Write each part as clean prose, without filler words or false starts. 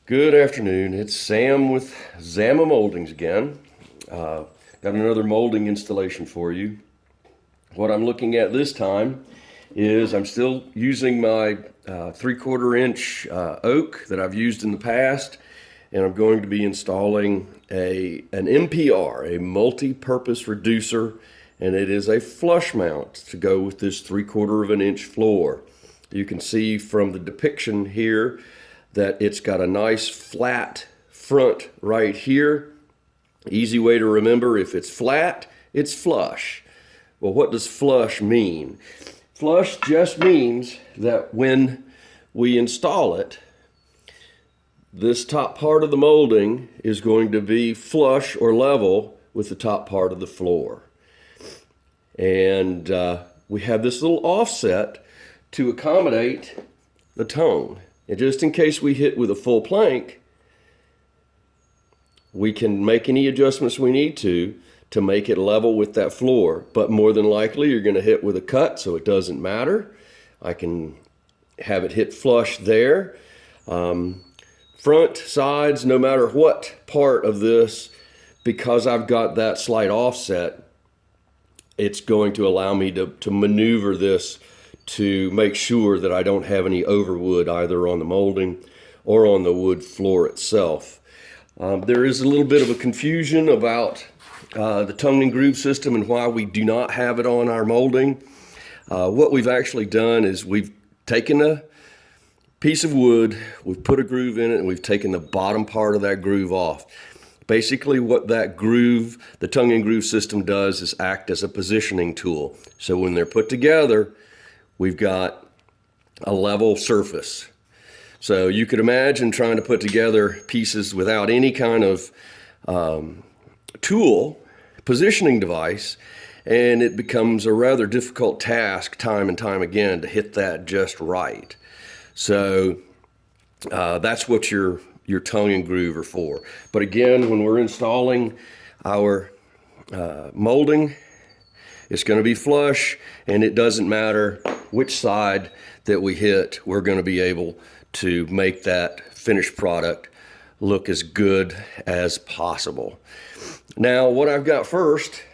Good afternoon. It's Sam with Zamma Moldings again. Got another molding installation for you. What I'm looking at this time is I'm still using my 3/4 inch oak that I've used in the past, and I'm going to be installing an MPR, a multi-purpose reducer, and it is a flush mount to go with this 3/4 inch floor. You can see from the depiction here that it's got a nice flat front right here. Easy way to remember, if it's flat, it's flush. Well, what does flush mean? Flush just means that when we install it, this top part of the molding is going to be flush or level with the top part of the floor. And we have this little offset to accommodate the tongue. And just in case we hit with a full plank, we can make any adjustments we need to make it level with that floor. But more than likely, you're going to hit with a cut, so it doesn't matter. I can have it hit flush there. Front, sides, no matter what part of this, because I've got that slight offset, it's going to allow me to maneuver this to make sure that I don't have any overwood either on the molding or on the wood floor itself. There is a little bit of a confusion about the tongue and groove system and why we do not have it on our molding. What we've actually done is we've taken a piece of wood, we've put a groove in it, and we've taken the bottom part of that groove off. Basically what that groove, the tongue and groove system does is act as a positioning tool. So when they're put together, we've got a level surface. So you could imagine trying to put together pieces without any kind of tool, positioning device, and it becomes a rather difficult task time and time again to hit that just right. So that's what your tongue and groove are for. But again, when we're installing our molding, it's going to be flush, and it doesn't matter which side that we hit, we're going to be able to make that finished product look as good as possible. Now, what I've got first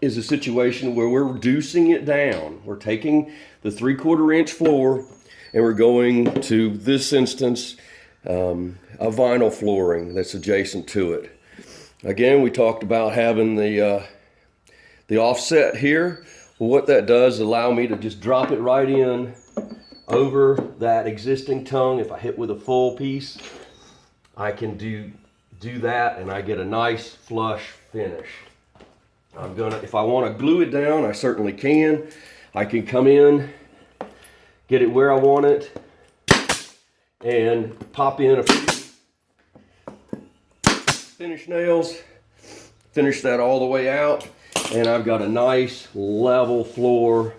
is a situation where we're reducing it down. We're taking the 3/4 inch floor and we're going to, this instance, a vinyl flooring that's adjacent to it. Again, we talked about having the offset here. Well, what that does is allow me to just drop it right in over that existing tongue. If I hit with a full piece, I can do that, and I get a nice flush finish. If I want to glue it down, I certainly can. I can come in, get it where I want it, and pop in a few finish nails, finish that all the way out, and I've got a nice level floor,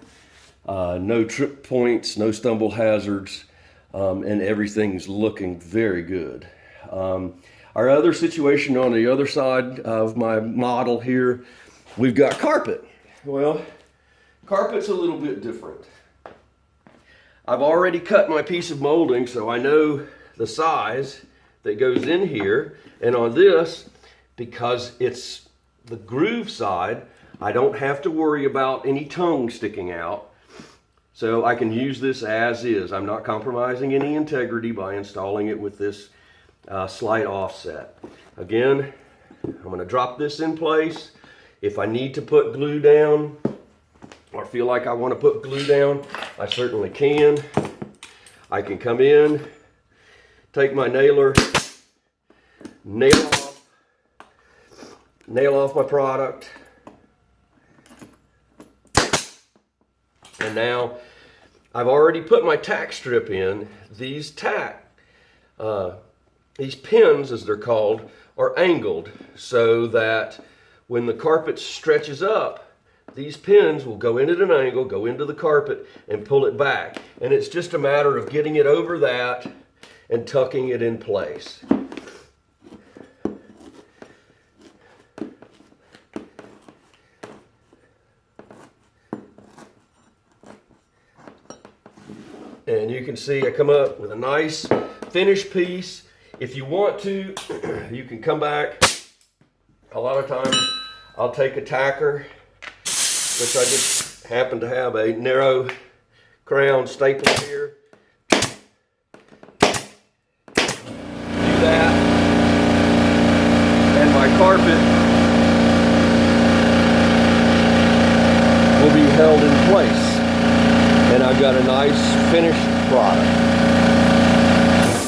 no trip points, no stumble hazards, and everything's looking very good. Our other situation on the other side of my model here, we've got carpet. Well, carpet's a little bit different. I've already cut my piece of molding, so I know the size that goes in here, and on this, because it's the groove side, I don't have to worry about any tongue sticking out. So I can use this as is. I'm not compromising any integrity by installing it with this slight offset. Again, I'm going to drop this in place. If I need to put glue down or feel like I want to put glue down, I certainly can. I can come in, take my nailer, nail off my product. And now I've already put my tack strip in. These pins, as they're called, are angled so that when the carpet stretches up, these pins will go in at an angle, go into the carpet, and pull it back. And it's just a matter of getting it over that and tucking it in place. And you can see I come up with a nice finished piece. If you want to, you can come back. A lot of times I'll take a tacker, which I just happen to have a narrow crown staple here. Do that, and my carpet will be held in place, and I've got a nice finished product.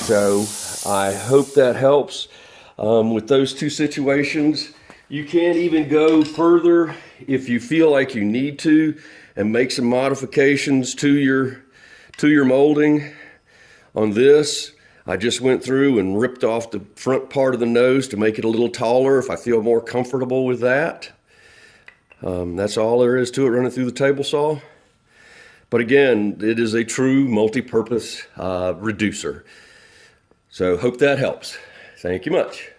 So I hope that helps with those two situations. You can even go further if you feel like you need to and make some modifications to your molding. On this, I just went through and ripped off the front part of the nose to make it a little taller if I feel more comfortable with that. That's all there is to it running through the table saw. But again, it is a true multi-purpose reducer. So hope that helps. Thank you much.